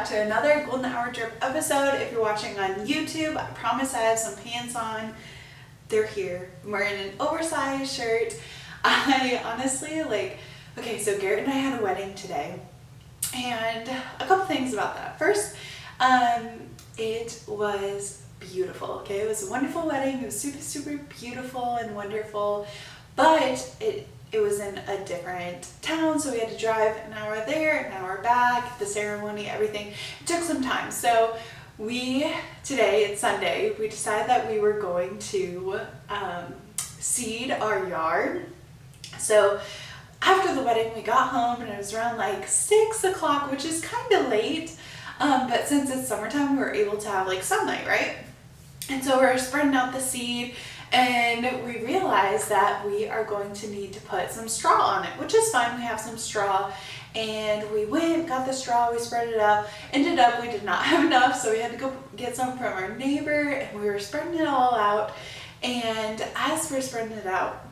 back to another Golden Hour Drip episode. If you're watching on YouTube, I promise I have some pants on. They're here. I'm wearing an oversized shirt. I honestly okay, so Garrett and I had a wedding today, and a couple things about that. First, it was beautiful, okay? It was a wonderful wedding. It was super, super beautiful and wonderful, but it was in a different town, so we had to drive an hour there, an hour back, the ceremony, everything. It took some time. So today, it's Sunday, we decided that we were going to seed our yard. So after the wedding, we got home and it was around like 6 o'clock, which is kind of late. But since it's summertime, we were able to have like sunlight, right? And so we're spreading out the seed, and we realized that we are going to need to put some straw on it, which is fine. We have some straw, and we went, got the straw, we spread it out. Ended up, we did not have enough, so we had to go get some from our neighbor, and we were spreading it all out. And as we're spreading it out,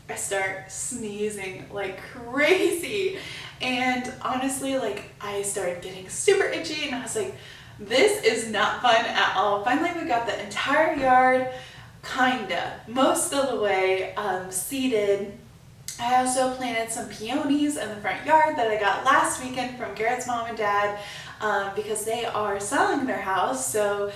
I start sneezing like crazy. And honestly, I started getting super itchy, and I was like, this is not fun at all. Finally, we got the entire yard, most of the way, seeded. I also planted some peonies in the front yard that I got last weekend from Garrett's mom and dad, because they are selling their house. So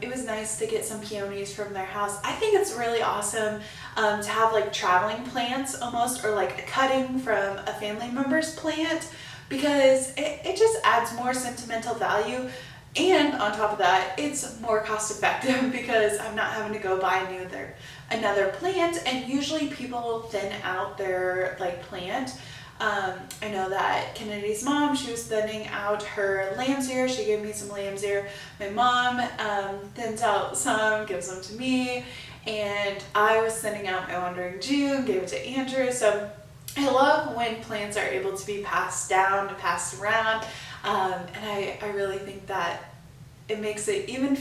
it was nice to get some peonies from their house. I think it's really awesome to have like traveling plants almost, or like a cutting from a family member's plant, because it just adds more sentimental value. And on top of that, it's more cost effective because I'm not having to go buy another plant. And usually people thin out their plant. I know that Kennedy's mom, she was thinning out her lamb's ear. She gave me some lamb's ear. My mom thins out some, gives them to me. And I was thinning out my Wandering June, gave it to Andrew. So I love when plants are able to be passed down, passed around. And I really think that it makes it even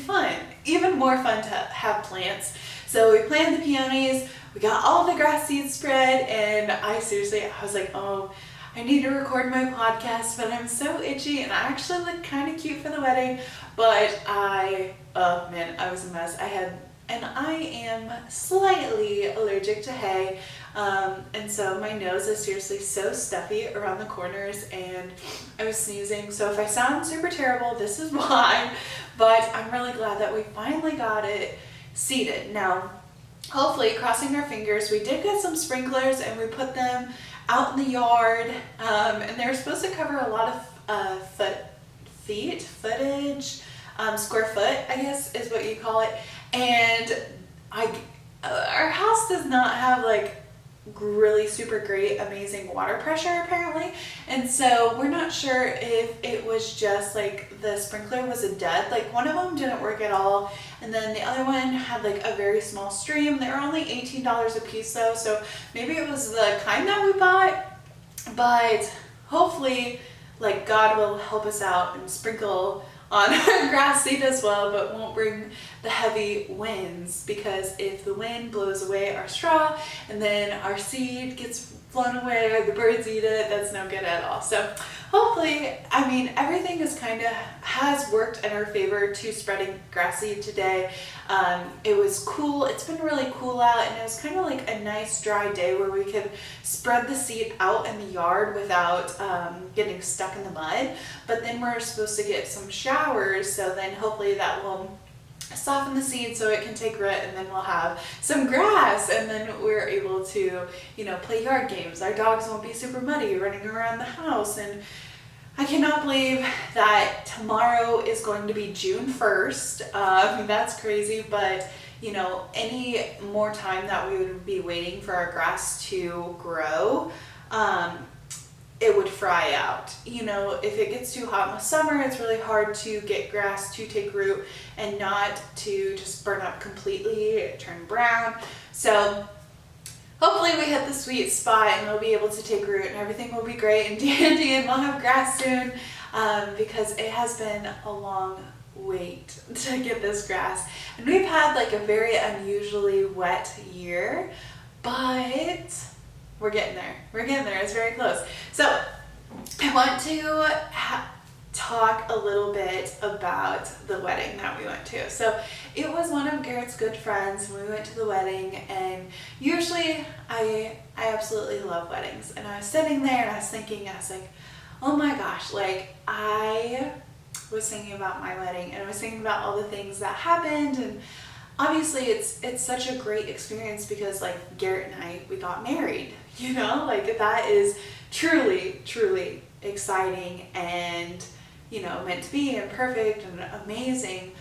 more fun to have plants. So we planted the peonies, we got all the grass seeds spread, and I was like, oh, I need to record my podcast, but I'm so itchy, and I actually look kind of cute for the wedding, but oh man, I was a mess. I am slightly allergic to hay, and so my nose is seriously so stuffy around the corners, and I was sneezing. So if I sound super terrible, this is why, but I'm really glad that we finally got it seeded. Now, hopefully, crossing our fingers, we did get some sprinklers, and we put them out in the yard, and they're supposed to cover a lot of footage, square foot, I guess is what you call it. And our house does not have really super great, amazing water pressure apparently, and so we're not sure if it was just the sprinkler was a dud. One of them didn't work at all, and then the other one had a very small stream. They were only $18 a piece though, so maybe it was the kind that we bought. But hopefully God will help us out and sprinkle on our grass seed as well, but won't bring the heavy winds, because if the wind blows away our straw and then our seed gets blown away or the birds eat it, that's no good at all. So hopefully, everything has worked in our favor to spreading grass seed today. It was cool. It's been really cool out, and it was a nice dry day where we could spread the seed out in the yard without getting stuck in the mud. But then we're supposed to get some showers, so then hopefully that will soften the seed so it can take root, and then we'll have some grass, and then we're able to play yard games. Our dogs won't be super muddy running around the house. And I cannot believe that tomorrow is going to be June 1st. That's crazy, but any more time that we would be waiting for our grass to grow, it would fry out. If it gets too hot in the summer, it's really hard to get grass to take root and not to just burn up completely, turn brown. So hopefully we hit the sweet spot, and it'll be able to take root, and everything will be great and dandy, and we'll have grass soon, because it has been a long wait to get this grass. And we've had a very unusually wet year, but we're getting there. It's very close. So I want to talk a little bit about the wedding that we went to. So it was one of Garrett's good friends. We went to the wedding, and usually I absolutely love weddings. And I was sitting there and I was thinking, I was like, oh my gosh, like I was thinking about my wedding, and I was thinking about all the things that happened, and obviously it's such a great experience because like Garrett and I, we got married, you know, like that is truly exciting and, you know, meant to be and perfect and amazing.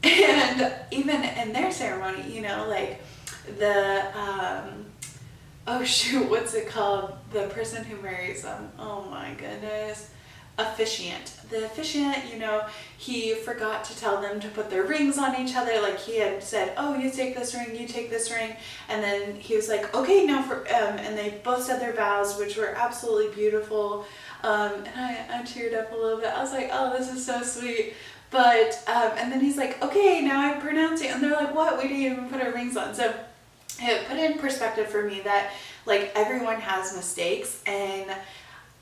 And even in their ceremony, you know, like the oh shoot, what's it called, the person who marries them, oh my goodness, officiant. The officiant, you know, he forgot to tell them to put their rings on each other. Like he had said, oh, you take this ring, you take this ring, and then he was like, okay, now for and they both said their vows, which were absolutely beautiful. And I teared up a little bit. I was like, oh, this is so sweet. But and then he's like, okay, now I'm pronouncing, and they're like, what, we didn't even put our rings on. So it put in perspective for me that like everyone has mistakes, and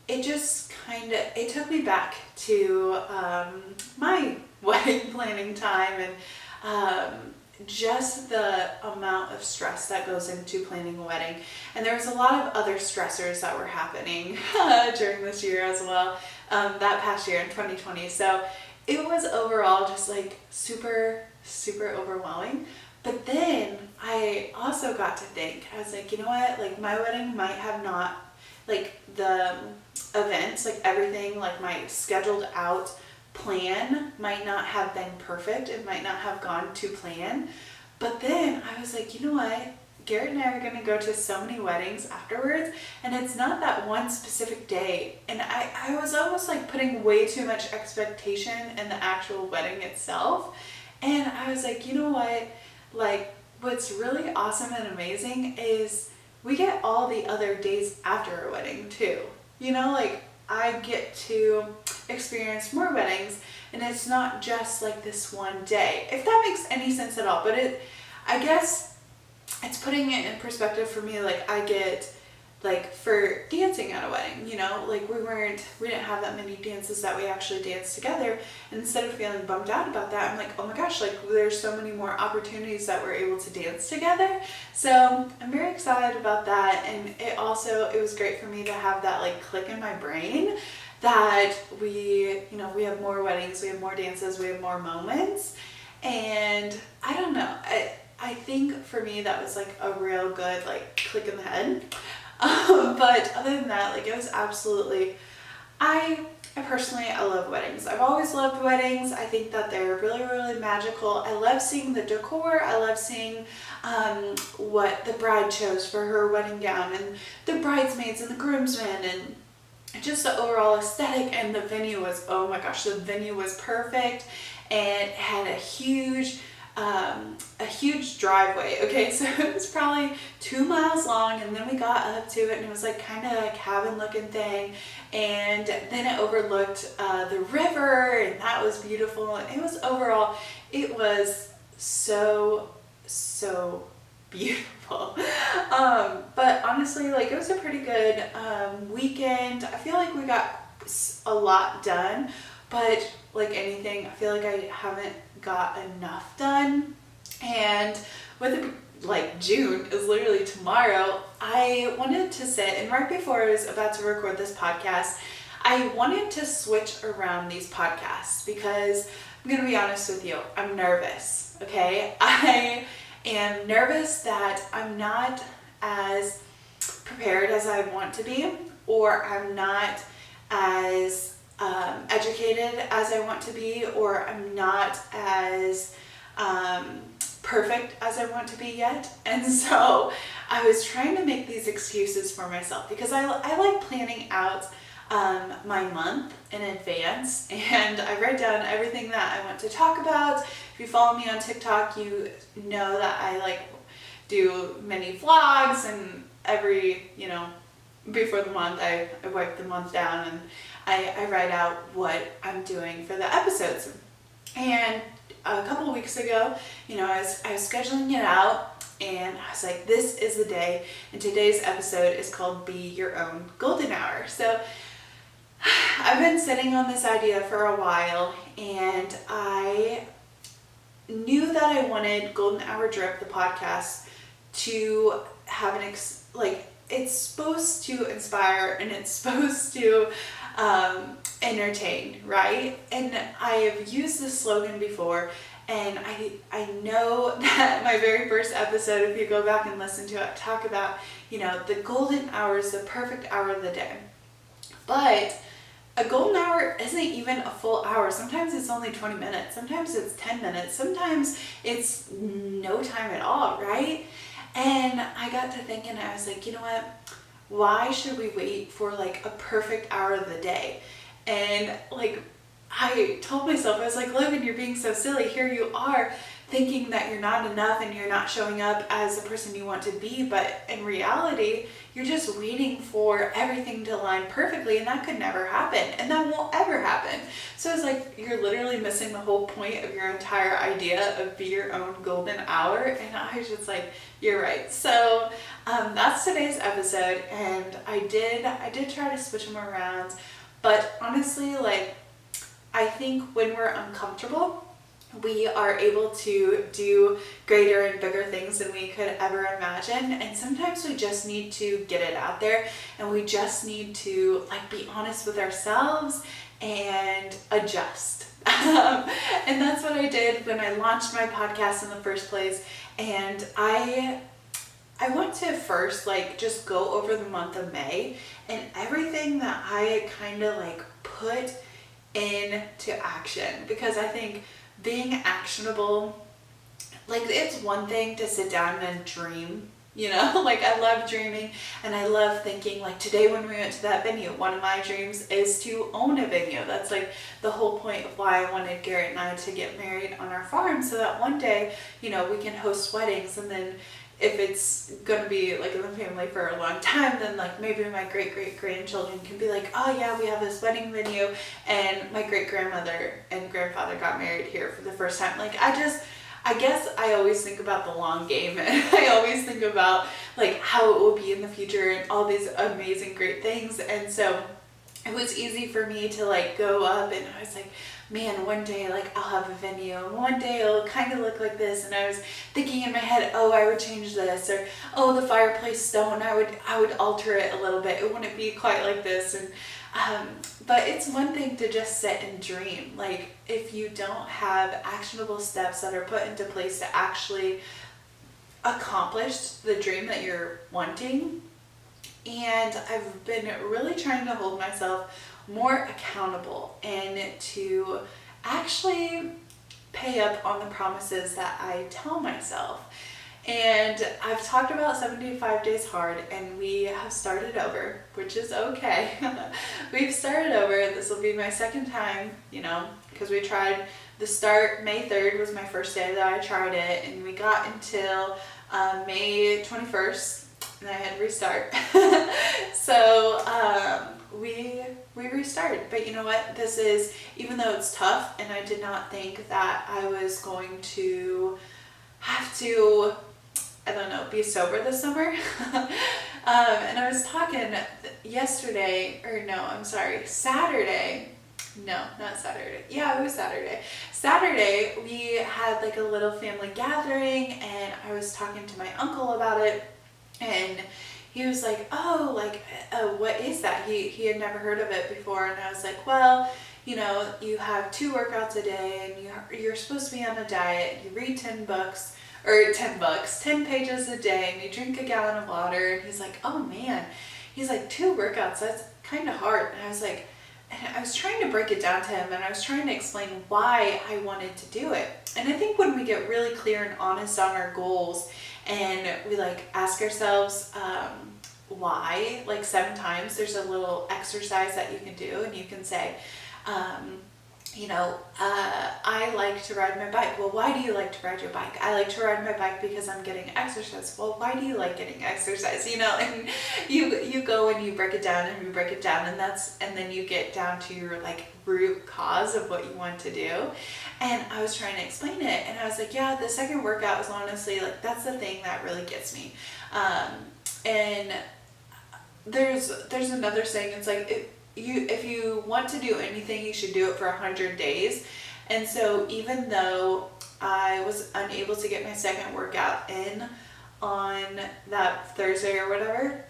it just kind of, it took me back to my wedding planning time, and just the amount of stress that goes into planning a wedding. And there was a lot of other stressors that were happening during this year as well, that past year in 2020. So it was overall just like super overwhelming. But then I also got to think, I was like, you know what, like my wedding might have not, like the events, like everything, like my scheduled out plan might not have been perfect. It might not have gone to plan. But then I was like, you know what, Garrett and I are going to go to so many weddings afterwards, and it's not that one specific day. And I was almost like putting way too much expectation in the actual wedding itself. And I was like, you know what, like what's really awesome and amazing is we get all the other days after a wedding too. You know, like I get to experience more weddings, and it's not just like this one day, if that makes any sense at all. But I guess it's putting it in perspective for me. Like I get, like for dancing at a wedding, you know, like we didn't have that many dances that we actually danced together. And instead of feeling bummed out about that, I'm like, oh my gosh, like there's so many more opportunities that we're able to dance together. So I'm very excited about that. And it was great for me to have that like click in my brain that we have more weddings, we have more dances, we have more moments. And I don't know, I think for me that was like a real good like click in the head. But other than that, like it was absolutely, I love weddings. I've always loved weddings. I think that they're really magical. I love seeing the decor. I love seeing what the bride chose for her wedding gown, and the bridesmaids and the groomsmen, and just the overall aesthetic. And the venue was, oh my gosh, the venue was perfect, and it had a huge driveway. Okay, so it was probably 2 miles long, and then we got up to it, and it was like kind of a cabin looking thing, and then it overlooked the river, and that was beautiful. And it was overall, it was so beautiful. But honestly, like it was a pretty good weekend. I feel like we got a lot done, but like anything, I feel like I haven't got enough done. And with it, like June is literally tomorrow, I wanted to sit, and right before I was about to record this podcast, I wanted to switch around these podcasts because I'm gonna be honest with you, I'm nervous. Okay, I am nervous that I'm not as prepared as I want to be, or I'm not as educated as I want to be, or I'm not as perfect as I want to be yet. And so I was trying to make these excuses for myself because I like planning out my month in advance, and I write down everything that I want to talk about. If you follow me on TikTok, you know that I like do many vlogs, and every, before the month I wipe the month down, and I write out what I'm doing for the episodes. And a couple of weeks ago, I was scheduling it out, and I was like, this is the day, and today's episode is called Be Your Own Golden Hour. So I've been sitting on this idea for a while, and I knew that I wanted Golden Hour Drip, the podcast, to have it's supposed to inspire and it's supposed to entertain, right? And I have used this slogan before, and I know that my very first episode, if you go back and listen to it, I talk about, the golden hour is the perfect hour of the day. But a golden hour isn't even a full hour. Sometimes it's only 20 minutes. Sometimes it's 10 minutes. Sometimes it's no time at all, right? And I got to thinking, I was like, you know what? Why should we wait for like a perfect hour of the day? And like, I told myself, I was like, Logan, you're being so silly. Here you are thinking that you're not enough and you're not showing up as the person you want to be. But in reality, you're just waiting for everything to align perfectly, and that could never happen. And that won't ever happen. So it's like, you're literally missing the whole point of your entire idea of be your own golden hour. And I was just like, you're right. So that's today's episode. And I did try to switch them around. But honestly, like, I think when we're uncomfortable, we are able to do greater and bigger things than we could ever imagine. And sometimes we just need to get it out there, and we just need to like be honest with ourselves and adjust. And that's what I did when I launched my podcast in the first place. And I want to first like just go over the month of May and everything that I kind of like put into action, because I think being actionable, like, it's one thing to sit down and dream, like I love dreaming and I love thinking, like today when we went to that venue, one of my dreams is to own a venue. That's like the whole point of why I wanted Garrett and I to get married on our farm, so that one day, we can host weddings, and then if it's going to be like in the family for a long time, then like maybe my great-great-grandchildren can be like, oh yeah, we have this wedding venue and my great-grandmother and grandfather got married here for the first time. Like I guess I always think about the long game, and I always think about like how it will be in the future and all these amazing great things. And so it was easy for me to like go up, and I was like, man, one day like I'll have a venue, and one day it'll kind of look like this. And I was thinking in my head, oh, I would change this, or oh, the fireplace stone, I would alter it a little bit. It wouldn't be quite like this. And but it's one thing to just sit and dream. Like if you don't have actionable steps that are put into place to actually accomplish the dream that you're wanting. And I've been really trying to hold myself more accountable and to actually pay up on the promises that I tell myself. And I've talked about 75 Days Hard, and we have started over, which is okay. We've started over. This will be my second time, because we tried the start. May 3rd was my first day that I tried it, and we got until May 21st, and I had to restart. So we restarted. But you know what? This is, even though it's tough, and I did not think that I was going to have to, be sober this summer. And I was talking Saturday. No, not Saturday. Yeah, it was Saturday. Saturday, we had like a little family gathering, and I was talking to my uncle about it, and he was like, oh, like, what is that? He had never heard of it before. And I was like, well, you have 2 workouts a day, and you're supposed to be on a diet. You read 10 pages a day, and you drink a gallon of water. And he's like, oh man, he's like, 2 workouts, that's kind of hard. And I was like, and I was trying to break it down to him, and I was trying to explain why I wanted to do it. And I think when we get really clear and honest on our goals, and we like ask ourselves why, like 7 times, there's a little exercise that you can do, and you can say, I like to ride my bike. Well, why do you like to ride your bike? I like to ride my bike because I'm getting exercise. Well, why do you like getting exercise? And you go and you break it down and you break it down, and then you get down to your like root cause of what you want to do. And I was trying to explain it, and I was like, yeah, the second workout was honestly like, that's the thing that really gets me. And there's another saying, it's like, if you want to do anything, you should do it for 100 days. And so even though I was unable to get my second workout in on that Thursday or whatever,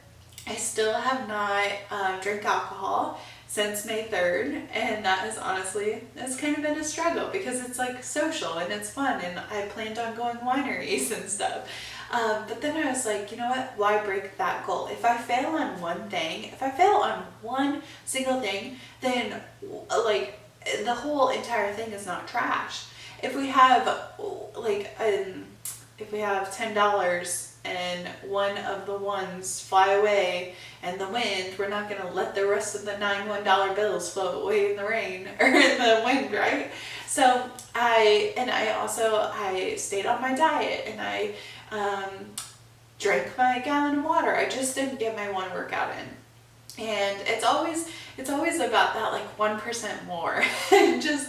I still have not drank alcohol since May 3rd, and that is honestly, it's kind of been a struggle because it's like social and it's fun, and I planned on going wineries and stuff. But then I was like, you know what, why break that goal? If I fail on one thing, if I fail on one single thing, then like the whole entire thing is not trash. If we have like, if we have $10 and one of the ones fly away in the wind, we're not going to let the rest of the 9 $1 bills float away in the rain or in the wind, right? So I stayed on my diet, and I drank my gallon of water. I just didn't get my one workout in. And it's always about that like 1% more and just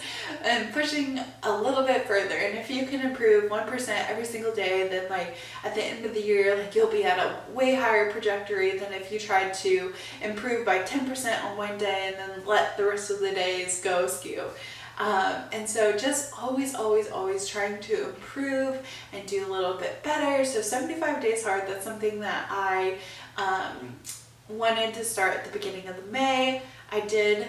pushing a little bit further. And if you can improve 1% every single day, then like at the end of the year, like you'll be at a way higher trajectory than if you tried to improve by 10% on one day and then let the rest of the days go skew. And so just always trying to improve and do a little bit better. So 75 days hard, that's something that I wanted to start at the beginning of May. I did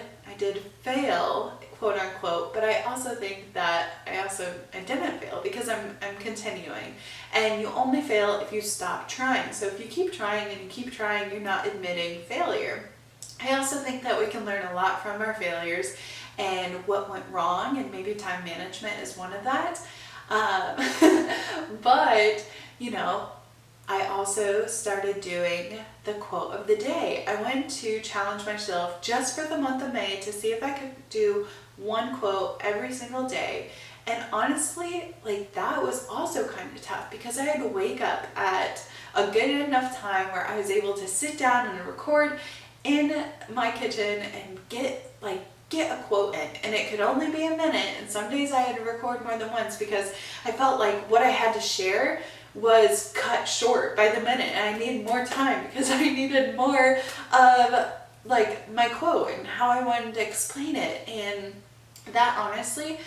fail, quote unquote, but I also think that I didn't fail because I'm continuing. And you only fail if you stop trying. So if you keep trying and you keep trying, you're not admitting failure. I also think that we can learn a lot from our failures and what went wrong, and maybe time management is one of that. But, you know, I also started doing the quote of the day. I wanted to challenge myself just for the month of May to see if I could do one quote every single day. And honestly, like that was also kind of tough because I had to wake up at a good enough time where I was able to sit down and record in my kitchen and get a quote in. And it could only be a minute, and some days I had to record more than once because I felt like what I had to share was cut short by the minute, and I needed more time because I needed more of like my quote and how I wanted to explain it. And that honestly,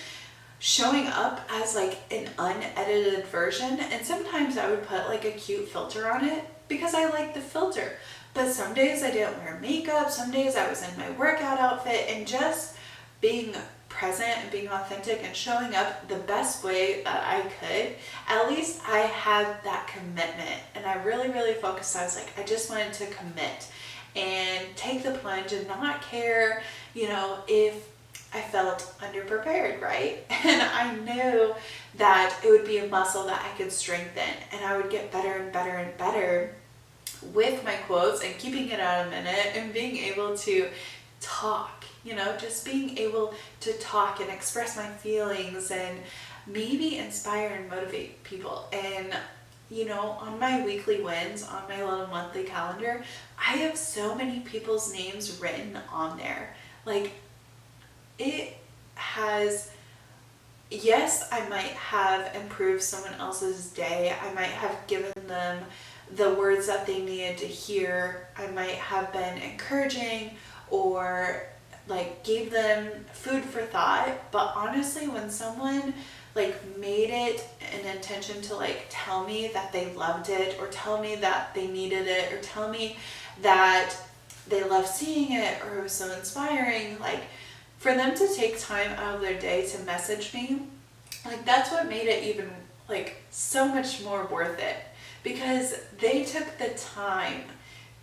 showing up as like an unedited version, and sometimes I would put like a cute filter on it because I like the filter, but some days I didn't wear makeup, some days I was in my workout outfit, and just being present and being authentic and showing up the best way that I could. At least I had that commitment, and I really focused. I was like, I just wanted to commit and take the plunge and not care, you know, if I felt underprepared, right? And I knew that it would be a muscle that I could strengthen, and I would get better and better and better with my quotes and keeping it at a minute and being able to talk, you know, just being able to talk and express my feelings and maybe inspire and motivate people. And, you know, on my weekly wins, on my little monthly calendar, I have so many people's names written on there. Like, it has, yes, I might have improved someone else's day. I might have given them the words that they needed to hear. I might have been encouraging or like gave them food for thought. But honestly, when someone like made it an intention to like tell me that they loved it, or tell me that they needed it, or tell me that they loved seeing it, or it was so inspiring, like for them to take time out of their day to message me, like that's what made it even like so much more worth it, because they took the time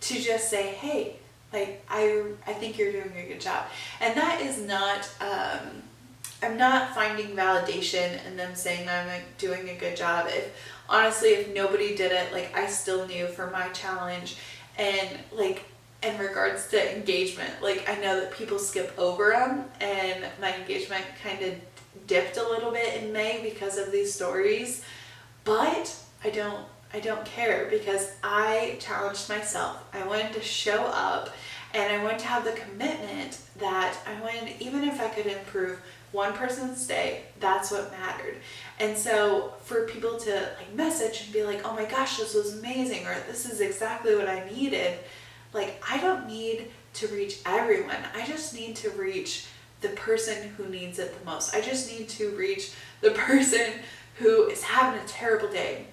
to just say, hey, like I think you're doing a good job. And that is not, I'm not finding validation in them saying I'm like doing a good job. If nobody did it, like I still knew for my challenge. And like in regards to engagement, like I know that people skip over them, and my engagement kind of dipped a little bit in May because of these stories, but I don't care, because I challenged myself. I wanted to show up, and I wanted to have the commitment that I wanted, even if I could improve one person's day, that's what mattered. And so for people to like message and be like, oh my gosh, this was amazing, or this is exactly what I needed, like I don't need to reach everyone. I just need to reach the person who needs it the most. I just need to reach the person who is having a terrible day,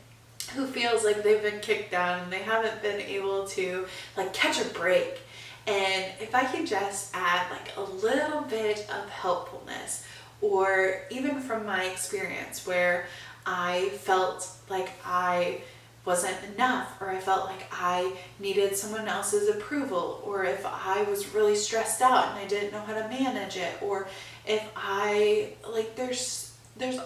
who feels like they've been kicked down and they haven't been able to like catch a break. And if I can just add like a little bit of helpfulness, or even from my experience where I felt like I wasn't enough, or I felt like I needed someone else's approval, or if I was really stressed out and I didn't know how to manage it, or if I like there's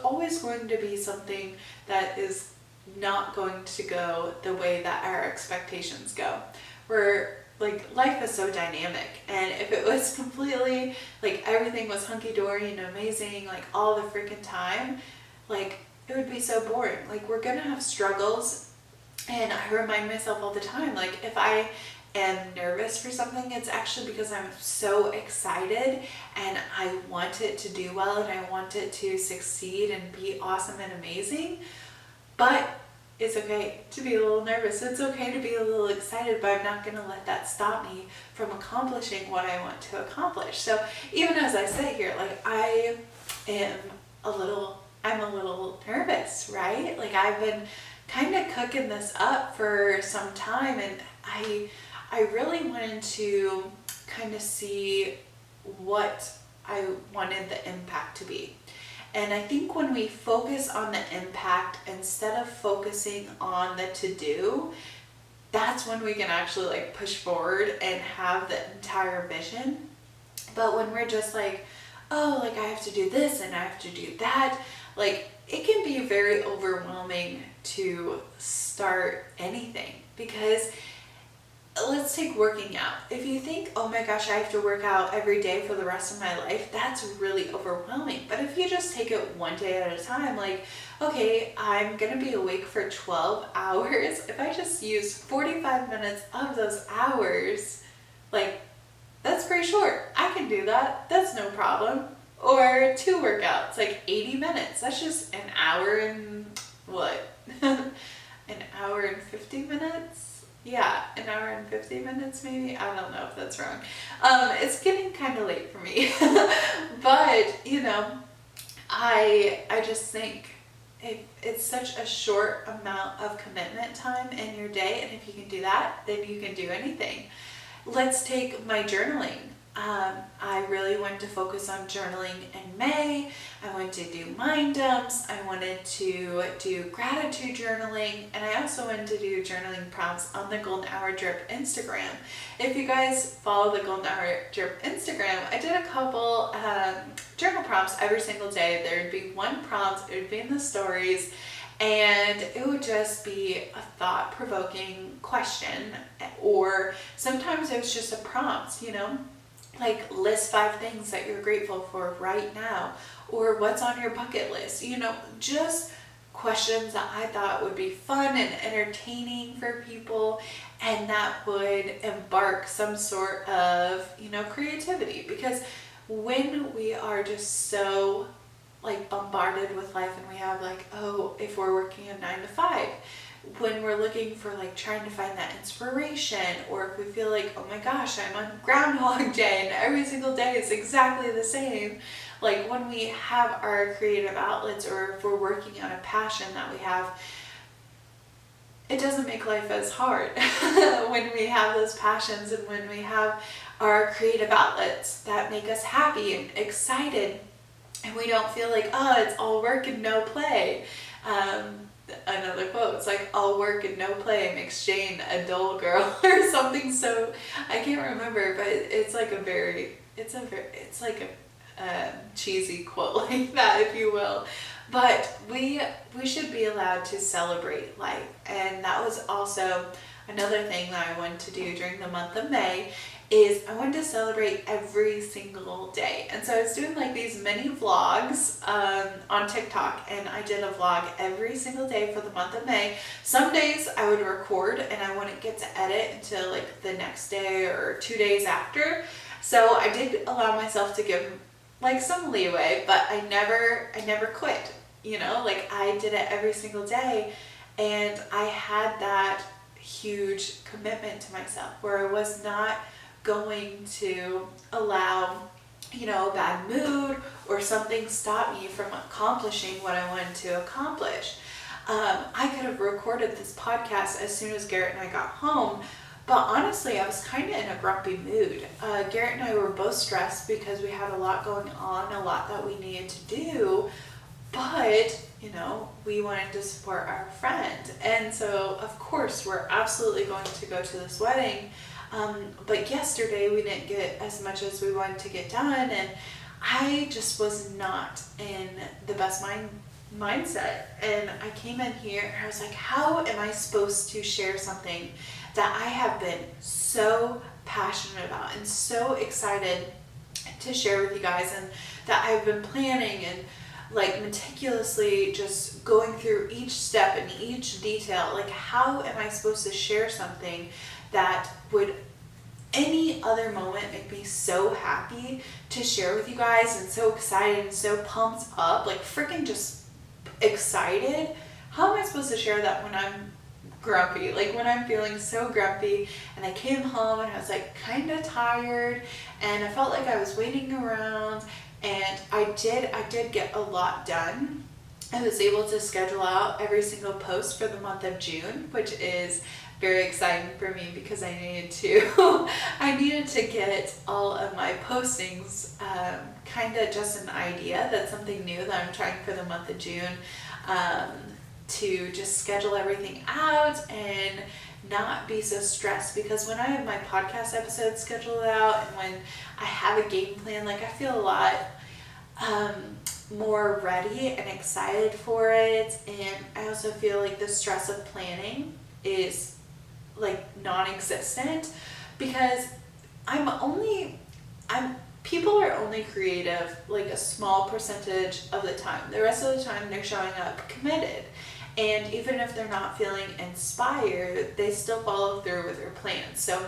always going to be something that is not going to go the way that our expectations go. Where like life is so dynamic, and if it was completely like everything was hunky-dory and amazing like all the freaking time, like it would be so boring. Like we're gonna have struggles, and I remind myself all the time, like if I am nervous for something, it's actually because I'm so excited and I want it to do well and I want it to succeed and be awesome and amazing. But it's okay to be a little nervous. It's okay to be a little excited, but I'm not going to let that stop me from accomplishing what I want to accomplish. So even as I sit here, like I'm a little nervous, right? Like I've been kind of cooking this up for some time, and I really wanted to kind of see what I wanted the impact to be. And I think when we focus on the impact instead of focusing on the to-do, that's when we can actually like push forward and have the entire vision. But when we're just like, oh, like I have to do this and I have to do that, like it can be very overwhelming to start anything. Because let's take working out. If you think, oh my gosh, I have to work out every day for the rest of my life, that's really overwhelming. But if you just take it one day at a time, like, okay, I'm gonna be awake for 12 hours. If I just use 45 minutes of those hours, like, that's pretty short. I can do that. That's no problem. Or 2 workouts, like 80 minutes. That's just an hour and what? An hour and 50 minutes? Yeah, an hour and 50 minutes maybe. I don't know if that's wrong. It's getting kind of late for me. But, you know, I just think it's such a short amount of commitment time in your day. And if you can do that, then you can do anything. Let's take my journaling. I really wanted to focus on journaling in May. I wanted to do mind dumps. I wanted to do gratitude journaling. And I also wanted to do journaling prompts on the Golden Hour Drip Instagram. If you guys follow the Golden Hour Drip Instagram, I did a couple journal prompts every single day. There would be one prompt. It would be in the stories. And it would just be a thought-provoking question. Or sometimes it was just a prompt, you know. Like list 5 things that you're grateful for right now, or what's on your bucket list, you know, just questions that I thought would be fun and entertaining for people, and that would embark some sort of, you know, creativity. Because when we are just so like bombarded with life, and we have like, oh, if we're working a 9 to 5, when we're looking for like trying to find that inspiration, or if we feel like, oh my gosh, I'm on Groundhog Day and every single day is exactly the same, like when we have our creative outlets, or if we're working on a passion that we have, it doesn't make life as hard when we have those passions and when we have our creative outlets that make us happy and excited, and we don't feel like, oh, it's all work and no play. Another quote, it's like, all work and no play makes Jane a dull girl, or something. So I can't remember, but it's like a cheesy quote like that, if you will. But we should be allowed to celebrate life. And that was also another thing that I wanted to do during the month of May, is I wanted to celebrate every single day. And so I was doing like these mini vlogs on TikTok, and I did a vlog every single day for the month of May. Some days I would record and I wouldn't get to edit until like the next day or 2 days after. So I did allow myself to give like some leeway, but I never quit, you know, like I did it every single day, and I had that huge commitment to myself where I was not going to allow, you know, a bad mood or something stop me from accomplishing what I wanted to accomplish. I could have recorded this podcast as soon as Garrett and I got home, but honestly, I was kind of in a grumpy mood. Garrett and I were both stressed because we had a lot going on, a lot that we needed to do, but, you know, we wanted to support our friend. And so, of course, we're absolutely going to go to this wedding. But yesterday we didn't get as much as we wanted to get done, and I just was not in the best mindset. And I came in here and I was like, how am I supposed to share something that I have been so passionate about and so excited to share with you guys, and that I've been planning and like meticulously just going through each step and each detail? Like, how am I supposed to share something that would any other moment make me so happy to share with you guys, and so excited and so pumped up, like freaking just excited? How am I supposed to share that when I'm grumpy, like when I'm feeling so grumpy? And I came home and I was like kind of tired, and I felt like I was waiting around, and I did get a lot done. I was able to schedule out every single post for the month of June, which is very exciting for me because I needed to get all of my postings, kind of just an idea. That's something new that I'm trying for the month of June, to just schedule everything out and not be so stressed, because when I have my podcast episodes scheduled out and when I have a game plan, like I feel a lot more ready and excited for it. And I also feel like the stress of planning is like non-existent, because people are only creative like a small percentage of the time. The rest of the time they're showing up committed. And even if they're not feeling inspired, they still follow through with their plans. So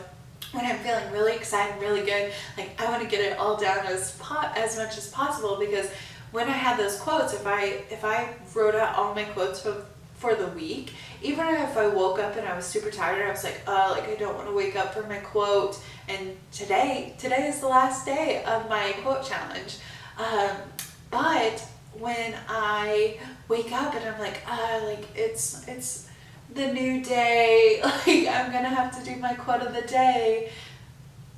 when I'm feeling really excited, really good, like I want to get it all down as much as possible, because when I had those quotes, if I wrote out all my quotes for the week, even if I woke up and I was super tired, I was like I don't want to wake up for my quote. And today is the last day of my quote challenge. But when I wake up and I'm like it's the new day, like I'm gonna have to do my quote of the day,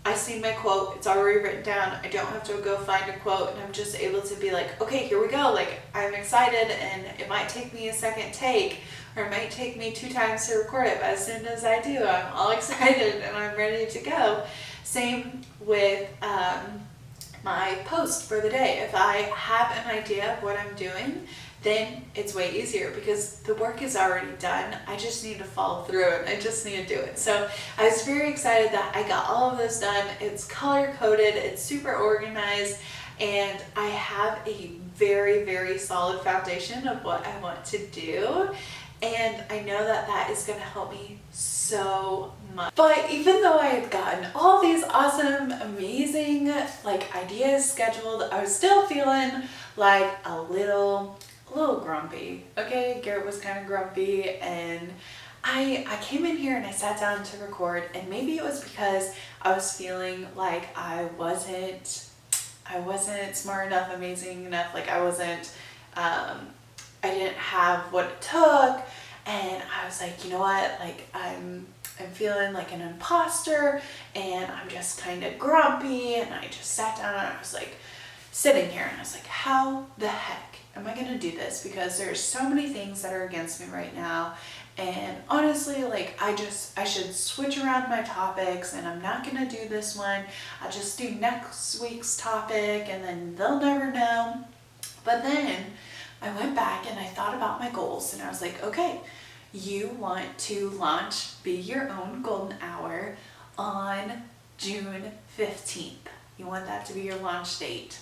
I see my quote, it's already written down. I don't have to go find a quote, and I'm just able to be like, okay, here we go. Like, I'm excited, and it might take me a second take, or it might take me 2 times to record it, but as soon as I do, I'm all excited and I'm ready to go. Same with my post for the day. If I have an idea of what I'm doing, then it's way easier because the work is already done. I just need to follow through and I just need to do it. So I was very excited that I got all of this done. It's color coded, it's super organized, and I have a very, very solid foundation of what I want to do. And I know that that is going to help me so much. But even though I had gotten all these awesome, amazing like ideas scheduled, I was still feeling like a little grumpy. Okay, Garrett was kind of grumpy, and I came in here and I sat down to record, and maybe it was because I was feeling like I wasn't smart enough, amazing enough, like I didn't have what it took, and I was like, you know what, like I'm feeling like an imposter, and I'm just kind of grumpy. And I just sat down and I was like sitting here and I was like, how the heck am I gonna do this? Because there's so many things that are against me right now, and honestly, like I should switch around my topics, and I'm not gonna do this one. I'll just do next week's topic, and then they'll never know. But then I went back and I thought about my goals, and I was like, okay, you want to launch Be Your Own Golden Hour on June 15th. You want that to be your launch date.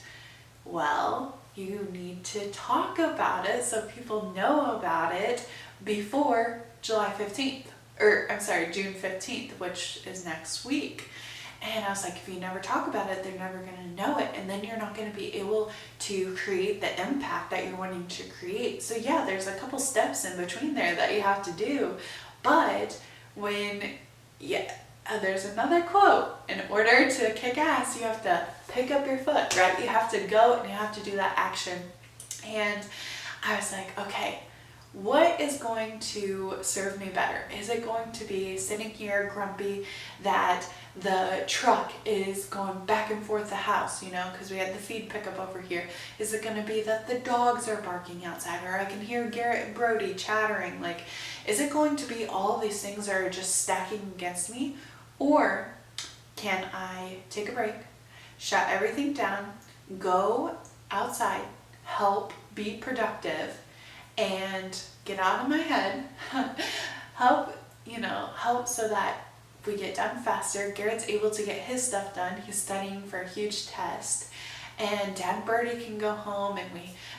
Well, you need to talk about it so people know about it before July 15th, or I'm sorry, June 15th, which is next week. And I was like, if you never talk about it, they're never going to know it. And then you're not going to be able to create the impact that you're wanting to create. So yeah, there's a couple steps in between there that you have to do. But there's another quote. In order to kick ass, you have to pick up your foot, right? You have to go and you have to do that action. And I was like, okay, what is going to serve me better? Is it going to be sitting here grumpy that the truck is going back and forth the house, because we had the feed pickup over here? Is it going to be that the dogs are barking outside, or I can hear Garrett and Brody chattering? Like, is it going to be all these things that are just stacking against me? Or can I take a break, shut everything down, go outside, help be productive, and get out of my head, help so that we get done faster. Garrett's able to get his stuff done. He's studying for a huge test. And Dad and Birdie can go home,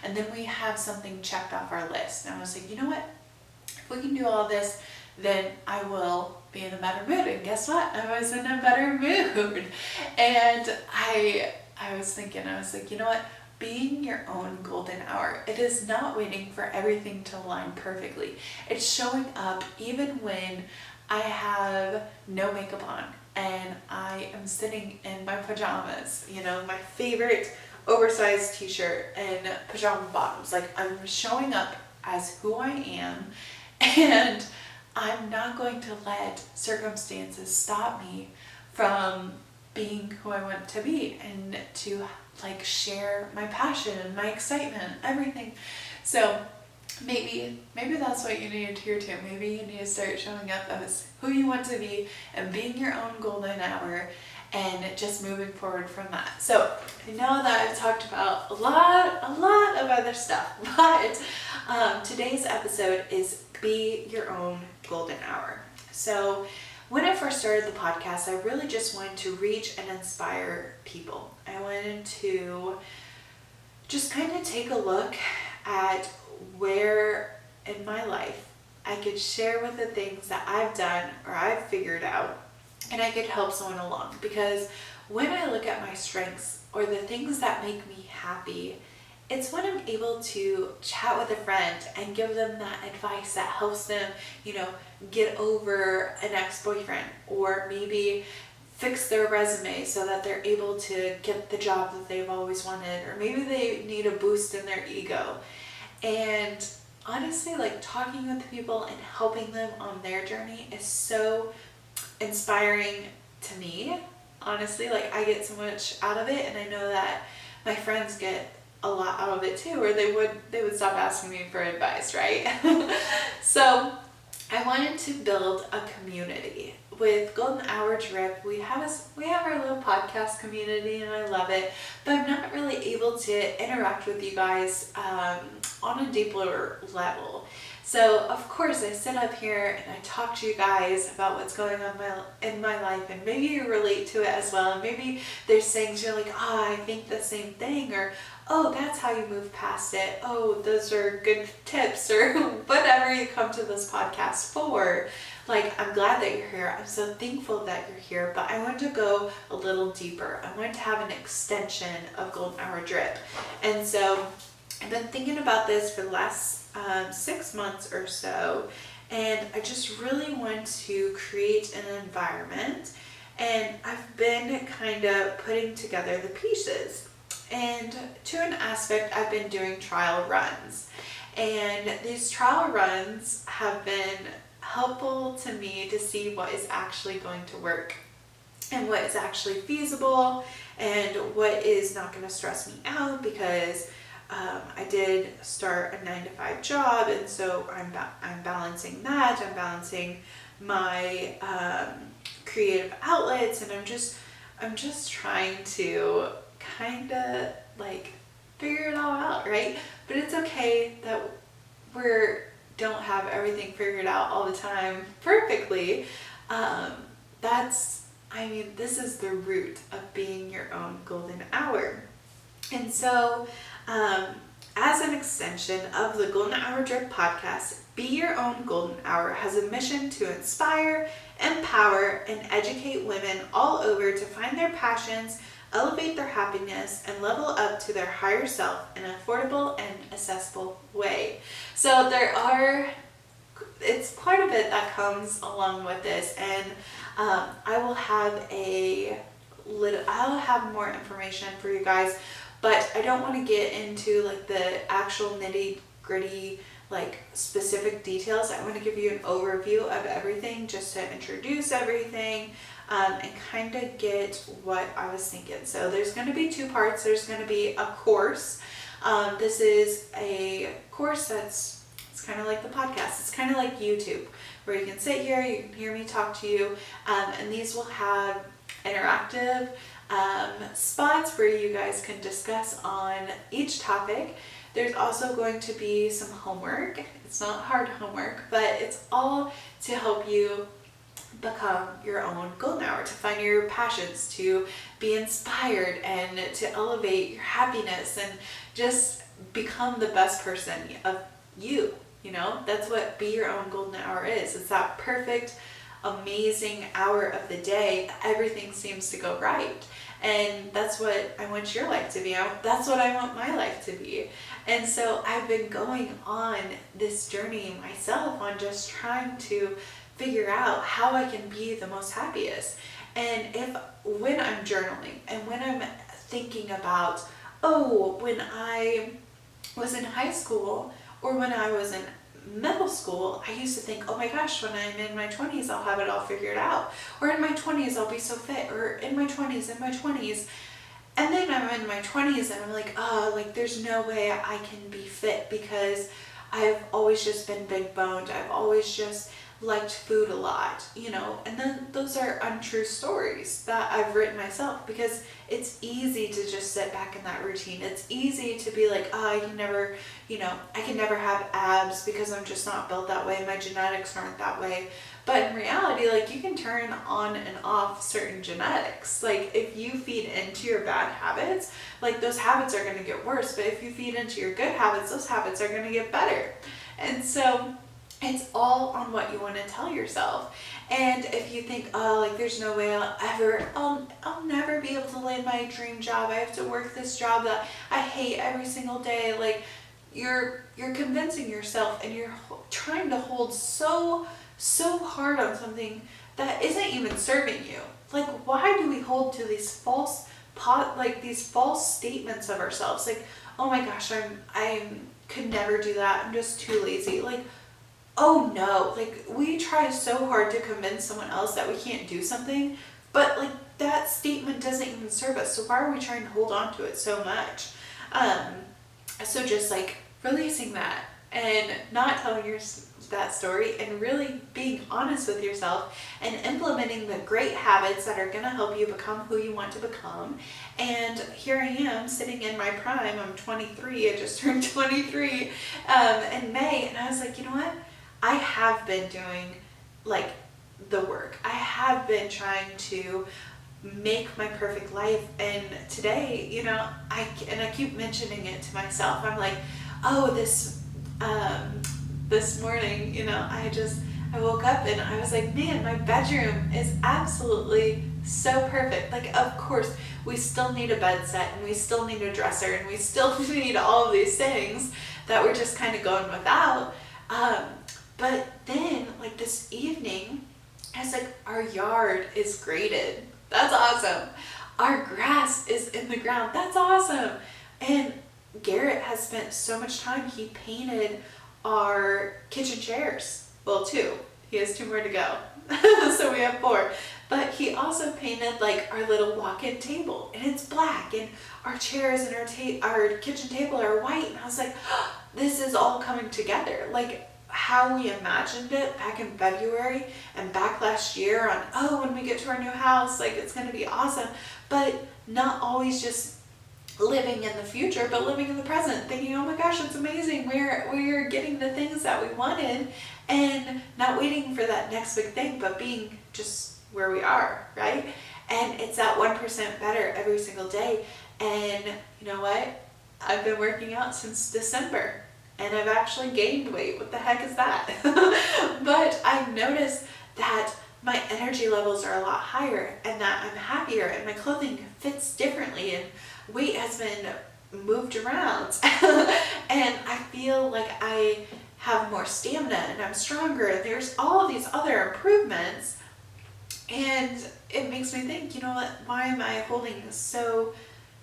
and then we have something checked off our list. And I was like, you know what? If we can do all this, then I will be in a better mood. And guess what? I was in a better mood. And I was like, you know what? Being your own golden hour. It is not waiting for everything to align perfectly. It's showing up even when I have no makeup on and I am sitting in my pajamas, my favorite oversized t-shirt and pajama bottoms. Like, I'm showing up as who I am, and I'm not going to let circumstances stop me from being who I want to be and to share my passion and my excitement, everything. So maybe that's what you need to hear too. Maybe you need to start showing up as who you want to be and being your own golden hour and just moving forward from that. So I know that I've talked about a lot of other stuff, but today's episode is be your own golden hour. So when I first started the podcast, I really just wanted to reach and inspire people. I wanted to just kind of take a look at where in my life I could share with the things that I've done or I've figured out, and I could help someone along. Because when I look at my strengths or the things that make me happy, it's when I'm able to chat with a friend and give them that advice that helps them, get over an ex-boyfriend, or maybe fix their resume so that they're able to get the job that they've always wanted, or maybe they need a boost in their ego. And honestly, talking with people and helping them on their journey is so inspiring to me. Honestly, I get so much out of it, and I know that my friends get a lot out of it too, or they would stop asking me for advice, right? So I wanted to build a community. With Golden Hour Drip, we have our little podcast community, and I love it, but I'm not really able to interact with you guys on a deeper level. So of course I sit up here and I talk to you guys about what's going on in my life, and maybe you relate to it as well, and maybe there's things you're like, oh, I think the same thing, or oh, that's how you move past it. Oh, those are good tips, or whatever you come to this podcast for. I'm glad that you're here. I'm so thankful that you're here, but I want to go a little deeper. I want to have an extension of Golden Hour Drip. And so I've been thinking about this for the last 6 months or so, and I just really want to create an environment, and I've been kind of putting together the pieces. And to an aspect, I've been doing trial runs, and these trial runs have been helpful to me to see what is actually going to work and what is actually feasible and what is not going to stress me out, because I did start a 9-to-5 job, and so I'm balancing that. I'm balancing my creative outlets, and I'm just trying to kind of figure it all out, right? But it's okay that don't have everything figured out all the time perfectly. This is the root of being your own golden hour. And so, as an extension of the Golden Hour Drip podcast, Be Your Own Golden Hour has a mission to inspire, empower, and educate women all over to find their passions, elevate their happiness, and level up to their higher self in an affordable and accessible way. So it's quite a bit that comes along with this, and I will have I'll have more information for you guys, but I don't want to get into like the actual nitty gritty, like specific details. I want to give you an overview of everything just to introduce everything, and kind of get what I was thinking. So there's going to be 2 parts. There's going to be a course. This is a course it's kind of like the podcast. It's kind of like YouTube, where you can sit here, you can hear me talk to you, and these will have interactive spots where you guys can discuss on each topic. There's also going to be some homework. It's not hard homework, but it's all to help you become your own golden hour, to find your passions, to be inspired, and to elevate your happiness and just become the best person of you. You know, that's what be your own golden hour is. It's that perfect, amazing hour of the day. Everything seems to go right. And that's what I want your life to be. That's what I want my life to be. And so I've been going on this journey myself on just trying to figure out how I can be the most happiest. And when I'm journaling and when I'm thinking about, when I was in high school or when I was in middle school, I used to think, oh my gosh, when I'm in my 20s, I'll have it all figured out. Or in my 20s, I'll be so fit. Or in my 20s. And then I'm in my 20s and I'm like, there's no way I can be fit because I've always just been big boned. I've always just liked food a lot, you know. And then those are untrue stories that I've written myself, because it's easy to just sit back in that routine. It's easy to be like, I can never have abs because I'm just not built that way. My genetics aren't that way. But in reality, like, you can turn on and off certain genetics. Like, if you feed into your bad habits, like, those habits are going to get worse. But if you feed into your good habits, those habits are going to get better. And so it's all on what you want to tell yourself. And if you think, there's no way I'll never be able to land my dream job. I have to work this job that I hate every single day. Like, you're convincing yourself, and you're trying to hold so hard on something that isn't even serving you. Like, why do we hold to these false statements of ourselves? Like, oh my gosh, I could never do that. I'm just too lazy. Like, oh no, like, we try so hard to convince someone else that we can't do something, but like, that statement doesn't even serve us. So why are we trying to hold on to it so much? So just like releasing that and not telling that story, and really being honest with yourself and implementing the great habits that are going to help you become who you want to become. And here I am sitting in my prime. I'm 23. I just turned 23 in May, and I was like, you know what? I have been doing like the work. I have been trying to make my perfect life. And today, you know, I keep mentioning it to myself. I'm like, this morning, you know, I woke up and I was like, man, my bedroom is absolutely so perfect. Like, of course, we still need a bed set, and we still need a dresser, and we still need all of these things that we're just kind of going without. But then, like, this evening, I was like, our yard is graded. That's awesome. Our grass is in the ground. That's awesome. And Garrett has spent so much time. He painted our kitchen chairs. Well, 2. He has 2 more to go. So we have 4. But he also painted like our little walk-in table, and it's black, and our chairs and our kitchen table are white. And I was like, this is all coming together. Like, how we imagined it back in February and back last year on, when we get to our new house, like, it's going to be awesome. But not always just living in the future, but living in the present, thinking, oh my gosh, it's amazing. We're getting the things that we wanted, and not waiting for that next big thing, but being just where we are, right? And it's that 1% better every single day. And you know what? I've been working out since December, and I've actually gained weight. What the heck is that? But I've noticed that my energy levels are a lot higher, and that I'm happier, and my clothing fits differently, and weight has been moved around. And I feel like I have more stamina, and I'm stronger, and there's all of these other improvements. And it makes me think, you know what, why am I holding so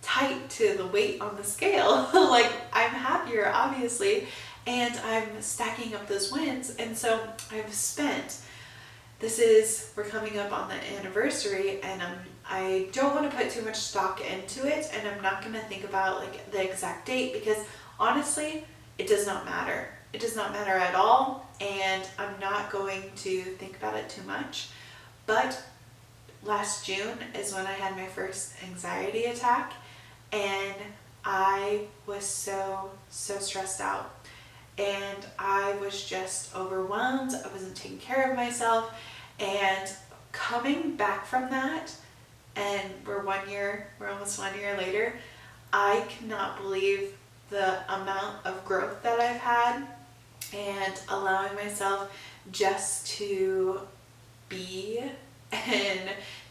tight to the weight on the scale? Like, I'm happier, obviously, and I'm stacking up those wins. And so I've spent, we're coming up on the anniversary, and I don't want to put too much stock into it, and I'm not going to think about like the exact date, because honestly, it does not matter. It does not matter at all, and I'm not going to think about it too much. But last June is when I had my first anxiety attack, and I was so stressed out, and I was just overwhelmed. I wasn't taking care of myself, and coming back from that, and we're almost 1 year later, I cannot believe the amount of growth that I've had, and allowing myself just to be and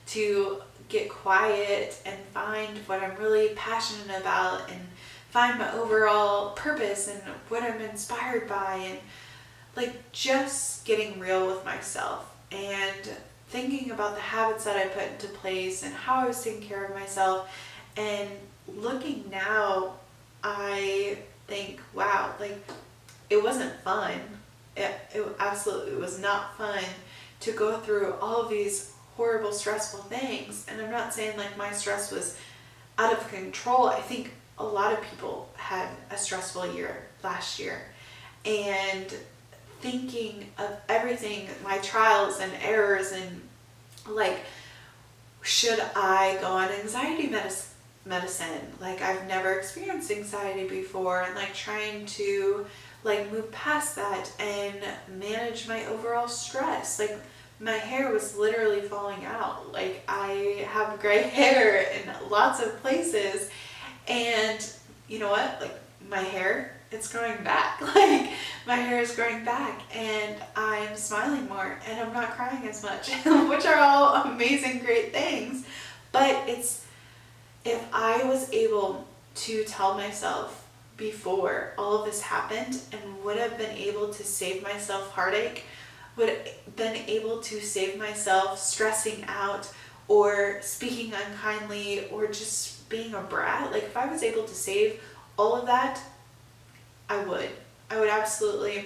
to get quiet and find what I'm really passionate about, and find my overall purpose and what I'm inspired by, and like just getting real with myself and thinking about the habits that I put into place and how I was taking care of myself. And looking now, I think, wow, like it wasn't fun. It absolutely was not fun to go through all of these horrible, stressful things. And I'm not saying like my stress was out of control. I think a lot of people had a stressful year last year. And thinking of everything, my trials and errors, and like, should I go on anxiety medicine? Like, I've never experienced anxiety before, and like trying to like move past that and manage my overall stress. Like, my hair was literally falling out. Like, I have gray hair in lots of places, and you know what? Like, my hair, it's growing back. Like, my hair is growing back, and I'm smiling more, and I'm not crying as much, which are all amazing, great things. But it's, if I was able to tell myself before all of this happened, and would have been able to save myself heartache, would have been able to save myself stressing out or speaking unkindly or just being a brat, like if I was able to save all of that, I would absolutely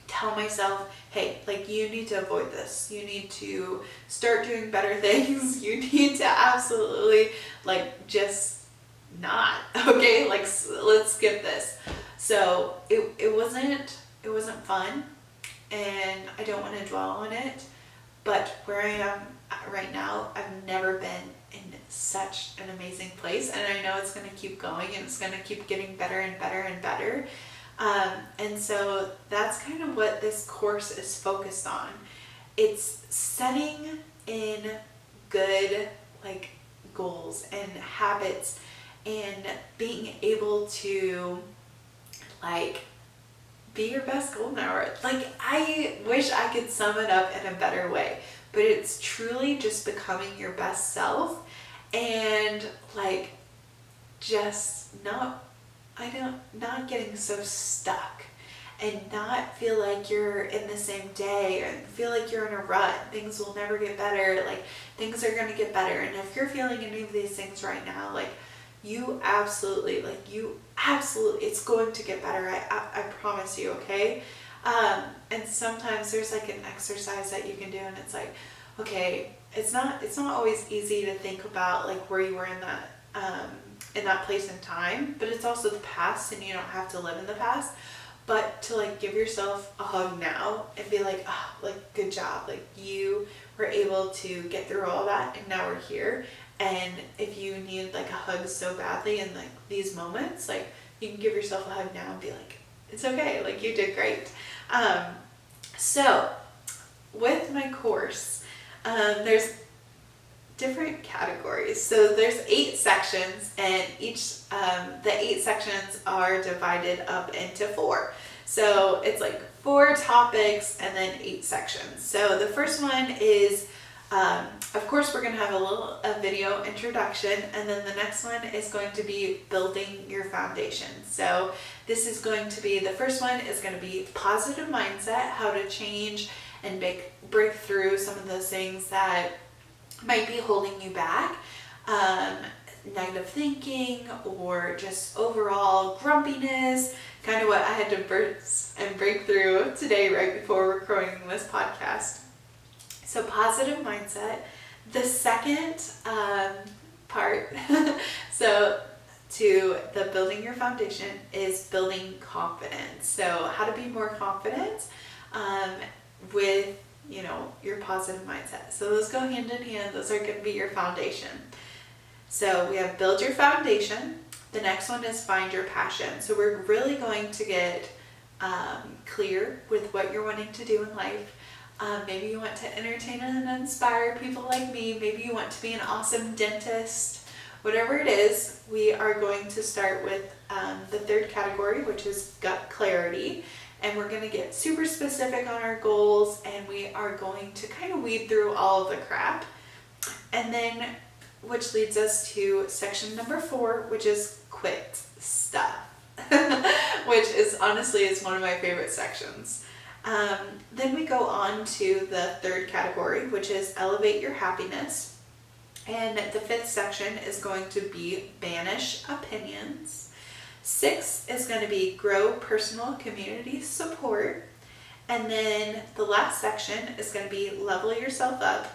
tell myself, hey, like, you need to avoid this. You need to start doing better things. You need to absolutely like just not, okay? Like, let's skip this. So it wasn't fun, and I don't want to dwell on it. But where I am right now, I've never been in such an amazing place, and I know it's going to keep going, and it's going to keep getting better and better and better. And so that's kind of what this course is focused on. It's setting in good like goals and habits, and being able to like be your best golden hour. Like, I wish I could sum it up in a better way, but it's truly just becoming your best self, and like just not getting so stuck, and not feel like you're in the same day, or feel like you're in a rut. Things will never get better. Like, things are going to get better. And if you're feeling any of these things right now, like, you absolutely, it's going to get better. I promise you, okay? And sometimes there's like an exercise that you can do, and it's like, okay, it's not always easy to think about like where you were in that place and time, but it's also the past, and you don't have to live in the past. But to like give yourself a hug now and be like, oh, like, good job. Like, you were able to get through all that, and now we're here. And if you need like a hug so badly in like these moments, like, you can give yourself a hug now and be like, it's okay, like, you did great. So with my course, there's different categories. So there's 8 sections, and the 8 sections are divided up into 4. So it's like 4 topics and then 8 sections. So the first one is, of course, we're going to have a video introduction, and then the next one is going to be building your foundation. So this is going to be, the first one is going to be positive mindset, how to change and break through some of those things that might be holding you back. Negative thinking or just overall grumpiness, kind of what I had to burst and break through today right before recording this podcast. So positive mindset. The second part, so to the building your foundation, is building confidence. So how to be more confident with, your positive mindset. So those go hand in hand. Those are going to be your foundation. So we have build your foundation. The next one is find your passion. So we're really going to get clear with what you're wanting to do in life. Maybe you want to entertain and inspire people like me. Maybe you want to be an awesome dentist. Whatever it is, we are going to start with the third category, which is gut clarity. And we're going to get super specific on our goals, and we are going to kind of weed through all of the crap. And then, which leads us to section number 4, which is quit stuff, which is honestly is one of my favorite sections. Then we go on to the third category, which is elevate your happiness. And the 5th section is going to be banish opinions. 6 is going to be grow personal community support. And then the last section is going to be level yourself up.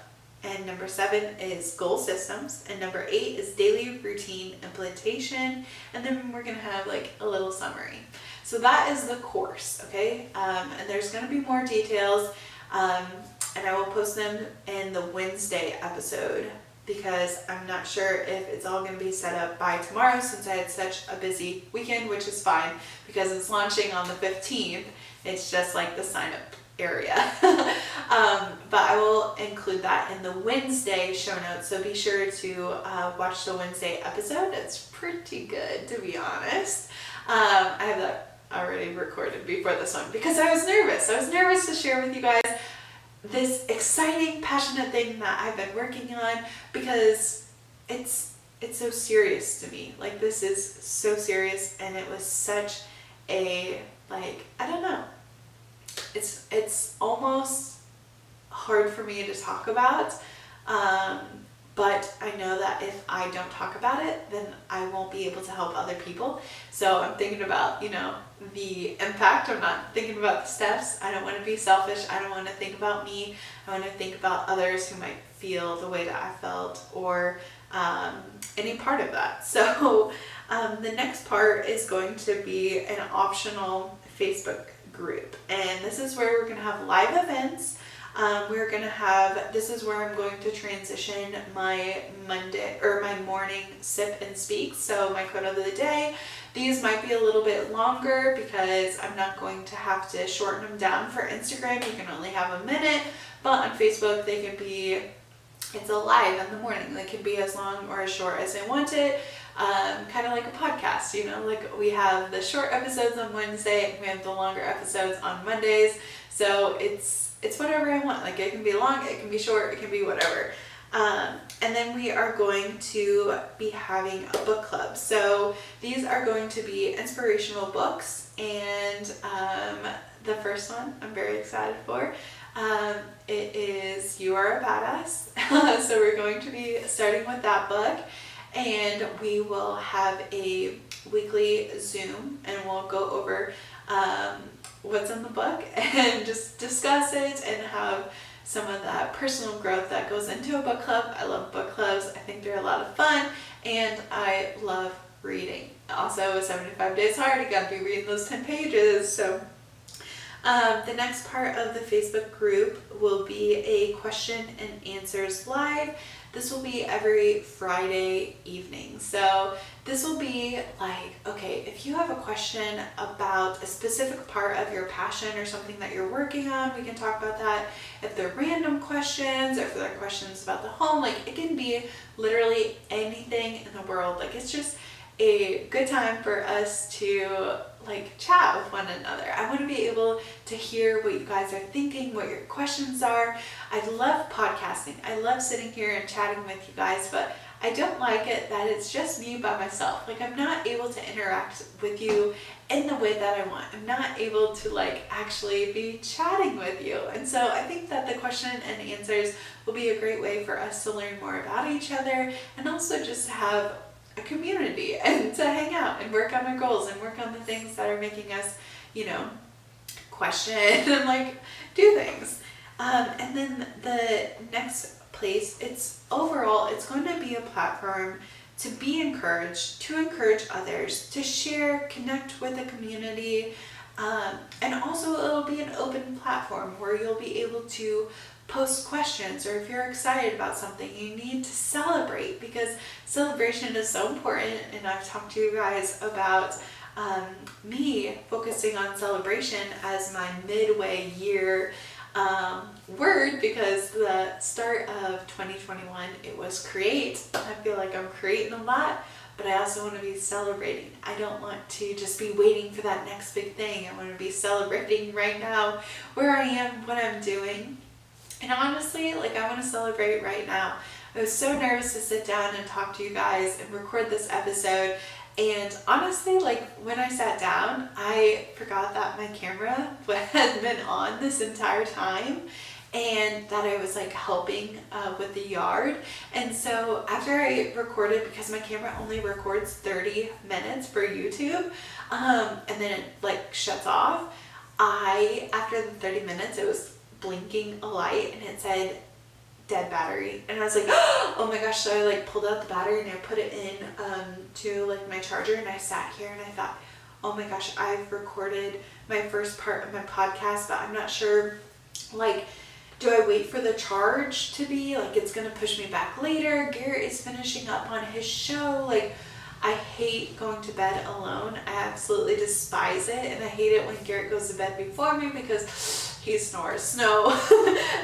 And number 7 is goal systems. And number 8 is daily routine implementation. And then we're going to have like a little summary. So that is the course, okay? And there's going to be more details. And I will post them in the Wednesday episode, because I'm not sure if it's all going to be set up by tomorrow, since I had such a busy weekend, which is fine because it's launching on the 15th. It's just like the sign up area. But I will include that in the Wednesday show notes, so be sure to watch the Wednesday episode. It's pretty good, to be honest. I have that already recorded before this one because I was nervous. I was nervous to share with you guys this exciting, passionate thing that I've been working on, because it's so serious to me. Like, this is so serious, and it was such a, I don't know. It's almost hard for me to talk about, but I know that if I don't talk about it, then I won't be able to help other people. So I'm thinking about, the impact. I'm not thinking about the steps. I don't want to be selfish. I don't want to think about me. I want to think about others who might feel the way that I felt, or any part of that. So the next part is going to be an optional Facebook group, and this is where we're going to have live events. We're going to have, this is where I'm going to transition my morning sip and speak. So my quote of the day, these might be a little bit longer because I'm not going to have to shorten them down. For Instagram, you can only have a minute, but on Facebook, they can be, it's a live in the morning. They can be as long or as short as I want it. Kind of like a podcast, like we have the short episodes on Wednesday and we have the longer episodes on Mondays. So it's whatever I want. Like, it can be long, it can be short, it can be whatever. And then we are going to be having a book club. So these are going to be inspirational books, and the first one I'm very excited for. It is You Are a Badass. So we're going to be starting with that book, and we will have a weekly Zoom, and we'll go over what's in the book and just discuss it and have some of that personal growth that goes into a book club. I love book clubs. I think they're a lot of fun, and I love reading. Also, 75 Days Hard, you gotta be reading those 10 pages. So the next part of the Facebook group will be a question and answers live. This will be every Friday evening. So this will be like, okay, if you have a question about a specific part of your passion or something that you're working on, we can talk about that. If they're random questions, or if they're questions about the home, like, it can be literally anything in the world. Like, it's just a good time for us to chat with one another. I want to be able to hear what you guys are thinking, what your questions are. I love podcasting. I love sitting here and chatting with you guys, but I don't like it that it's just me by myself. Like, I'm not able to interact with you in the way that I want. I'm not able to like actually be chatting with you. And so I think that the question and answers will be a great way for us to learn more about each other, and also just to have a community and to hang out and work on our goals and work on the things that are making us, question and like do things. And then the next place, it's going to be a platform to be encouraged, to encourage others, to share, connect with the community. And also it'll be an open platform where you'll be able to post questions, or if you're excited about something, you need to celebrate, because celebration is so important. And I've talked to you guys about me focusing on celebration as my midway year word, because the start of 2021, it was create. I feel like I'm creating a lot, but I also want to be celebrating. I don't want to just be waiting for that next big thing. I want to be celebrating right now where I am, what I'm doing. And honestly, like, I want to celebrate right now. I was so nervous to sit down and talk to you guys and record this episode. And honestly, like, when I sat down, I forgot that my camera had been on this entire time, and that I was like helping with the yard. And so after I recorded, because my camera only records 30 minutes for YouTube, and then it like shuts off, after the 30 minutes, it was blinking a light and it said dead battery, and I was like, oh my gosh. So I like pulled out the battery and I put it in to like my charger, and I sat here and I thought, oh my gosh, I've recorded my first part of my podcast, but I'm not sure, like, do I wait for the charge to be like, it's gonna push me back later? Garrett is finishing up on his show. Like, I hate going to bed alone. I absolutely despise it, and I hate it when Garrett goes to bed before me because he snores. No,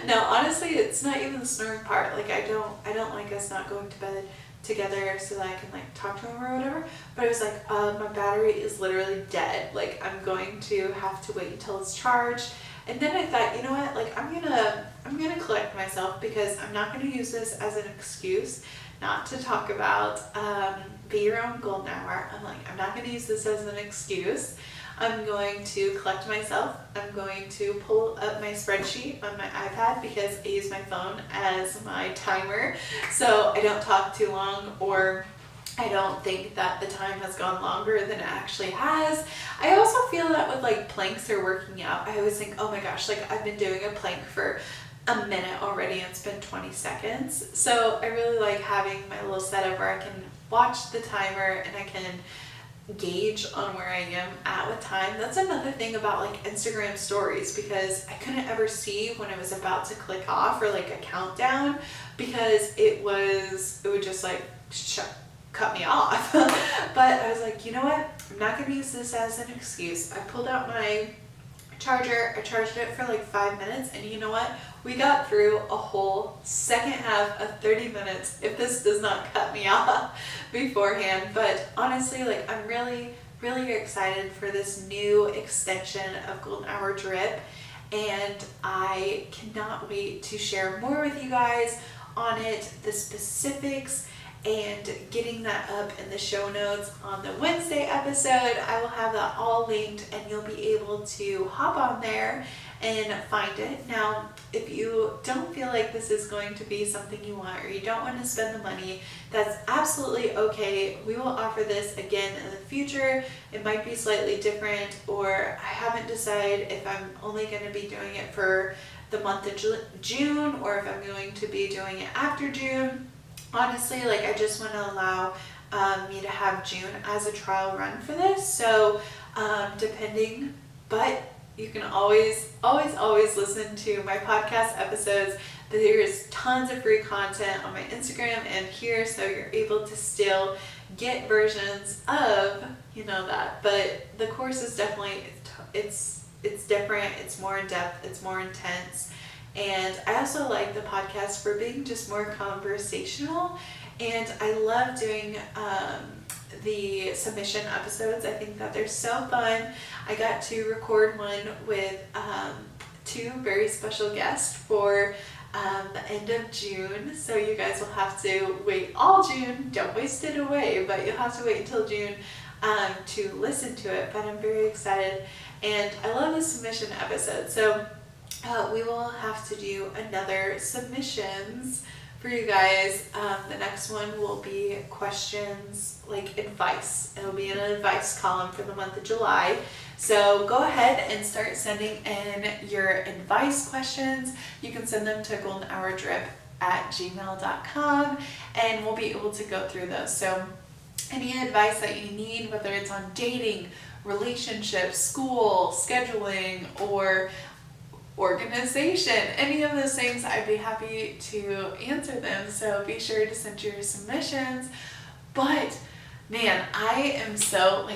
honestly, it's not even the snoring part. Like, I don't like us not going to bed together so that I can like talk to him or whatever. But I was like, my battery is literally dead. Like, I'm going to have to wait until it's charged. And then I thought, you know what? Like, I'm gonna collect myself, because I'm not gonna use this as an excuse not to talk about Be Your Own Golden Hour. I'm not gonna use this as an excuse. I'm going to collect myself. I'm going to pull up my spreadsheet on my iPad, because I use my phone as my timer, so I don't talk too long, or I don't think that the time has gone longer than it actually has. I also feel that with like planks or working out, I always think, oh my gosh, like, I've been doing a plank for a minute already and it's been 20 seconds. So I really like having my little setup where I can watch the timer and I can gauge on where I am at with time. That's another thing about like Instagram stories, because I couldn't ever see when I was about to click off, or like a countdown, because it would just like cut me off. But I was like, you know what? I'm not going to use this as an excuse. I pulled out my charger. I charged it for like 5 minutes, and you know what? We got through a whole second half of 30 minutes, if this does not cut me off beforehand. But honestly, like, I'm really, really excited for this new extension of Golden Hour Drip, and I cannot wait to share more with you guys on it, the specifics, and getting that up in the show notes on the Wednesday episode. I will have that all linked, and you'll be able to hop on there and find it. Now, if you don't feel like this is going to be something you want, or you don't want to spend the money, that's absolutely okay. We will offer this again in the future. It might be slightly different, or I haven't decided if I'm only going to be doing it for the month of June, or if I'm going to be doing it after June. Honestly, like, I just want to allow me to have June as a trial run for this. So depending, but you can always listen to my podcast episodes. There's tons of free content on my Instagram and here, so you're able to still get versions of, that. But the course is definitely, it's different, it's more in depth, it's more intense. And I also like the podcast for being just more conversational. And I love doing the submission episodes. I think that they're so fun. I got to record one with two very special guests for the end of June. So you guys will have to wait all June. Don't waste it away, but you'll have to wait until June to listen to it. But I'm very excited, and I love the submission episode. So we will have to do another submissions for you guys. The next one will be questions, like advice. It'll be an advice column for the month of July. So go ahead and start sending in your advice questions. You can send them to goldenhourdrip@gmail.com, and we'll be able to go through those. So any advice that you need, whether it's on dating, relationships, school, scheduling, or organization, any of those things, I'd be happy to answer them. So be sure to send your submissions. But man, I am so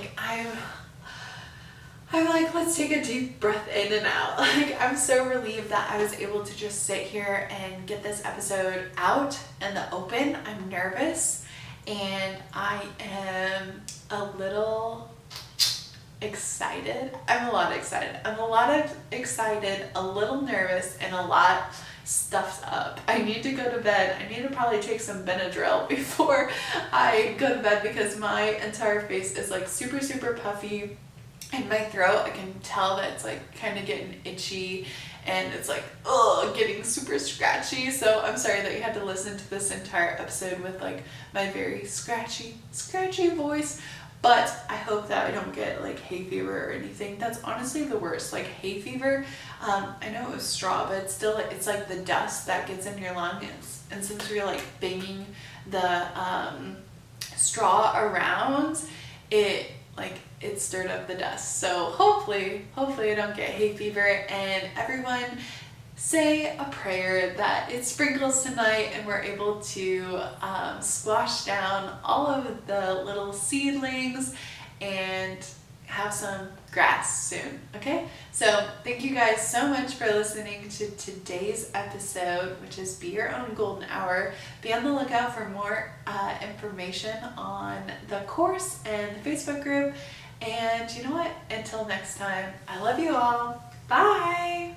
I'm like, let's take a deep breath in and out. Like, I'm so relieved that I was able to just sit here and get this episode out in the open. I'm nervous, and I am a little excited. I'm a lot excited, a little nervous, and a lot stuffed up. I need to go to bed. I need to probably take some Benadryl before I go to bed, because my entire face is like super, super puffy. And my throat, I can tell that it's like kind of getting itchy, and it's like, getting super scratchy. So I'm sorry that you had to listen to this entire episode with like my very scratchy voice. But I hope that I don't get like hay fever or anything. That's honestly the worst, like hay fever. I know it was straw, but it's still, it's like the dust that gets in your lungs. And since you're like banging the straw around, it stirred up the dust. So hopefully I don't get hay fever. And everyone say a prayer that it sprinkles tonight and we're able to squash down all of the little seedlings and have some grass soon. Okay, so thank you guys so much for listening to today's episode, which is Be Your Own Golden Hour. Be on the lookout for more information on the course and the Facebook group. And you know what? Until next time, I love you all. Bye.